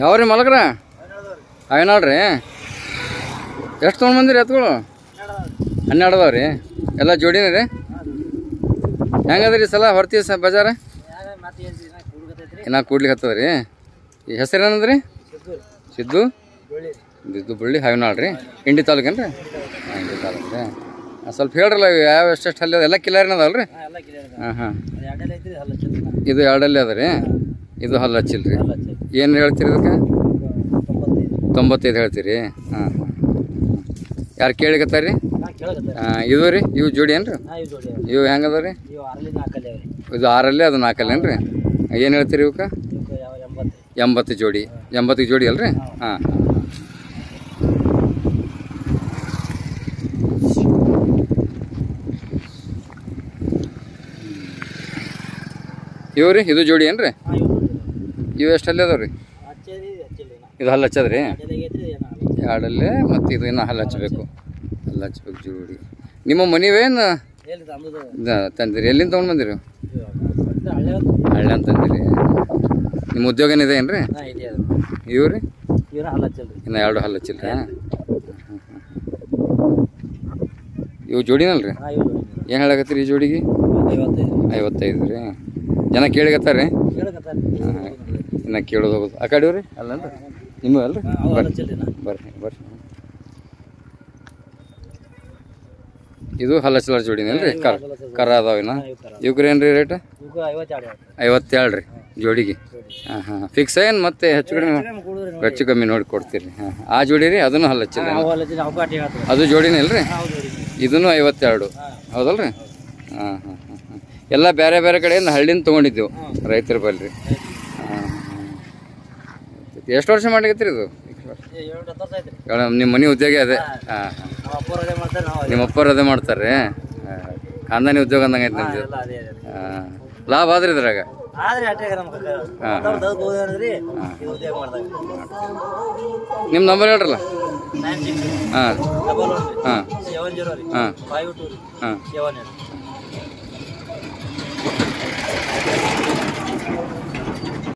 ಯಾವ್ರಿ ಮಲಗ್ರ ಅವೇನಾಳ್ರಿ ಎಷ್ಟು ತೊಗೊಂಡು ಬಂದಿರಿ ಎತ್ಗಳು 12 ಅದಾವ ರೀ ಎಲ್ಲ ಜೋಡಿನ ರೀ ಹೆಂಗದ್ರಿ ಸಲ ಹೊರ್ತಿ ಬಜಾರ ಇನ್ನ ಕೂಡ್ಲಿಕ್ಕೆ ಹತ್ತದ ರೀ ಈ ಹೆಸರು ಏನಂದ್ರಿ ಸಿದ್ದು ಬಳ್ಳಿ ಹಾವಿನಾಳ್ ರೀ ಇಂಡಿ ತಾಲೂಕೇನು ರೀ ಇಂಡಿ ತಾಲೂಕು ರೀ ಸ್ವಲ್ಪ ಹೇಳ್ರಲ್ಲ ಯಾವ ಎಷ್ಟೆಷ್ಟು ಹಲ್ಲಿ ಅದ ಎಲ್ಲ ಕಿಲಾರಿನ ಅದಾವಲ್ಲ ರೀ ಹಾಂ ಇದು 2 ಅದ ರೀ ಇದು ಹಲ್ಲು ಹಚ್ಚಿಲ್ಲ ರೀ ಏನು ಹೇಳ್ತೀರಿ ಇದಕ್ಕೆ 95 ಹೇಳ್ತೀರಿ ಹಾಂ ಯಾರು ಕೇಳಿಕತ್ತಾರ ರೀ ಇದು ರೀ ಇವು ಜೋಡಿ ಏನು ರೀ ಇವು ಹೆಂಗದ ರೀ ಇದು 6 ಅದು 4 ಏನು ರೀ ಏನು ಹೇಳ್ತೀರಿ ಇವಕ್ಕೆ 80 ಜೋಡಿ 80 ಜೋಡಿ ಅಲ್ರಿ ಹಾಂ ಇವು ರೀ ಇದು ಜೋಡಿ ಏನು ರೀ ಇವು ಎಷ್ಟು ಹಲ್ಲಿ ಅದಾವ ರೀ ಇದು ಹಲ್ಲು ಹಚ್ಚದ ರೀ 2 ಮತ್ತು ಇದು ಇನ್ನೂ ಹಲ್ಲು ಹಚ್ಚಬೇಕು ಜೋಡಿ ನಿಮ್ಮ ಮನಿವೇನು ತಂದಿರಿ ಎಲ್ಲಿಂದ ತೊಗೊಂಡು ಬಂದಿರಿ ಹಳ್ಳಿ ಅಂತ ತಂದಿರಿ ನಿಮ್ಮ ಉದ್ಯೋಗ ಏನಿದೆ ಏನು ರೀ ಇವು ರೀ ಇನ್ನು 2 ಹಲ್ಲು ಹಚ್ಚಿಲ್ಲ ರೀ ಇವು ಜೋಡಿನಲ್ಲ ರೀ ಏನು ಹೇಳಕತ್ತೀರಿ ಈ ಜೋಡಿಗೆ 55 ರೀ ಜನ ಕೇಳಿಕತ್ತಾರ ರೀ ಇನ್ನು ಕೇಳೋದು ಹೋಗೋದು ಆ ಕಡೆ ರೀ ಅಲ್ಲಂದ್ರೆ ನಿಮ್ಮ ಅಲ್ರಿ ಬರ್ರಿ ಇದು ಹಲ್ಲು ಹಚ್ಚಲಾರ ಜೋಡಿನಲ್ರಿ ಕರ ಅದಾವಿನ ಇವಕ್ರಿ ಏನು ರೀ ರೇಟ್ 52 ರೀ ಜೋಡಿಗೆ ಹಾಂ ಫಿಕ್ಸ್ ಏನು ಮತ್ತೆ ಹೆಚ್ಚು ಕಮ್ಮಿ ನೋಡಿ ಕೊಡ್ತೀರಿ ಹಾಂ ಆ ಜೋಡಿ ರೀ ಅದನ್ನು ಹಲ್ಲು ಹಚ್ಚಿಲ್ಲ ಅದು ಜೋಡಿನೇ ಅಲ್ರಿ ಇದನ್ನು 52 ಹೌದಲ್ರಿ ಹಾಂ ಎಲ್ಲ ಬೇರೆ ಬೇರೆ ಕಡೆಯಿಂದ ಹಳ್ಳಿನ ತೊಗೊಂಡಿದ್ದೆವು ರೈತರ ಬಲ್ರಿ ಹಾಂ ಎಷ್ಟು ವರ್ಷ ಮಾಡ್ಲಿಕತ್ತೀರಿ ಇದು ನಿಮ್ಮ ಮನೆ ಉದ್ಯೋಗ ಅದೇ ಹಾಂ ನಿಮ್ಮ ಅಪ್ಪರು ಅದೇ ಮಾಡ್ತಾರೆ ಖಾನ್ದಾನಿ ಉದ್ಯೋಗ ಅಂದಂಗೆ ಐತೆ ನಮ್ದು ಹಾಂ ಲಾಭ ಆದ್ರಿ ಇದ್ರಾಗ ನಿಮ್ಮ ನಂಬರ್ ಹೇಳ್ರಲ್ಲ ಹಾಂ ಹಾಂ ಹಾಂ ಹಾಂ